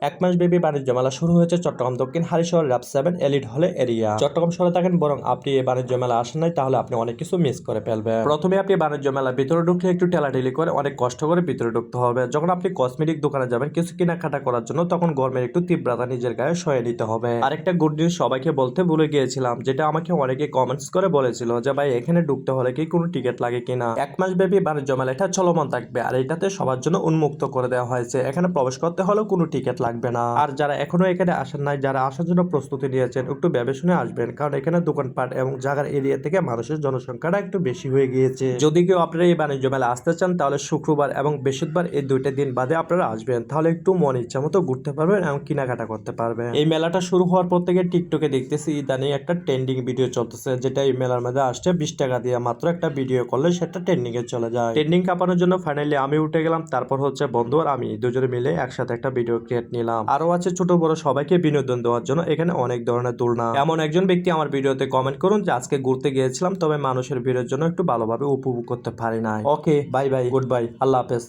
এক মাস ব্যাপী বাণিজ্য মেলা শুরু হয়েছে চট্টগ্রাম দক্ষিণ হালিশহর র্যাপ 7 এলিট হলে এরিয়া। চট্টগ্রাম শহরে থাকেন বরং আপনি এই বাণিজ্য মেলা আসেন নাই তাহলে আপনি অনেক কিছু মিস করে ফেলবেন। প্রথমে আপনি বাণিজ্য মেলার ভিতরে ঢুকলে একটু ঠেলাঠেলি করে অনেক কষ্ট করে ভিতরে ঢুকতে হবে। যখন আপনি কসমেটিক দোকানে যাবেন কিছু কেনাকাটা করার জন্য তখন গরমের একটু তীব্রতা নিজের গায়ে সয়ে নিতে হবে। আরেকটা গুড নিউজ সবাইকে বলতে ভুলে গিয়েছিলাম, যেটা আমাকে অনেকে কমেন্টস করে বলেছিল যে ভাই এখানে ঢুকতে হলে কি কোনো টিকিট লাগে কিনা। এক মাস ব্যাপী বাণিজ্য মেলা এটা চলমান থাকবে আর এটাতে সবার জন্য উন্মুক্ত করে দেওয়া হয়েছে। এখানে প্রবেশ করতে হলেও কোনো টিকিট লাগবে না। আর যারা এখনো এখানে আসেন নাই, যারা আসার জন্য প্রস্তুতি নিয়েছেন একটু ভেবে শুনে আসবেন, কারণ এখানে দোকানপাট এবং জায়গার এরিয়া থেকে মানুষের জনসংখ্যাটা একটু বেশি হয়ে গিয়েছে। যদি কেউ আপনারা এই বাণিজ্য মেলা আসতে চান তাহলে শুক্রবার এবং বৃহস্পতিবার এই দুইটা দিন বাদে আপনারা আসবেন, তাহলে একটু মন ইচ্ছা মতো ঘুরতে পারবেন এবং কেনাকাটা করতে পারবেন। এই মেলাটা শুরু হওয়ার পর থেকে টিকটকে দেখতেছি ইদানিং একটা ট্রেন্ডিং ভিডিও চলতেছে, যেটা এই মেলার মধ্যে আসছে 20 টাকা দিয়ে মাত্র একটা ভিডিও করলে সেটা ট্রেন্ডিং এ চলে যায়। ট্রেন্ডিং কাঁপানোর জন্য ফাইনালি আমি উঠে গেলাম, তারপর হচ্ছে বন্ধু আর আমি দুজনে মিলে একসাথে একটা ভিডিও ক্রিয়েট নিলাম। আরো আছে ছোট বড় সবাইকে বিনোদন দেওয়ার জন্য এখানে অনেক ধরনের দোলনা। এমন একজন ব্যক্তি আমার ভিডিওতে কমেন্ট করুন যে আজকে ঘুরতে গিয়েছিলাম তবে মানুষের ভিড়ের জন্য একটু ভালোভাবে উপভোগ করতে পারি নাই। ওকে, বাই বাই, গুড বাই, আল্লাহ হাফেজ।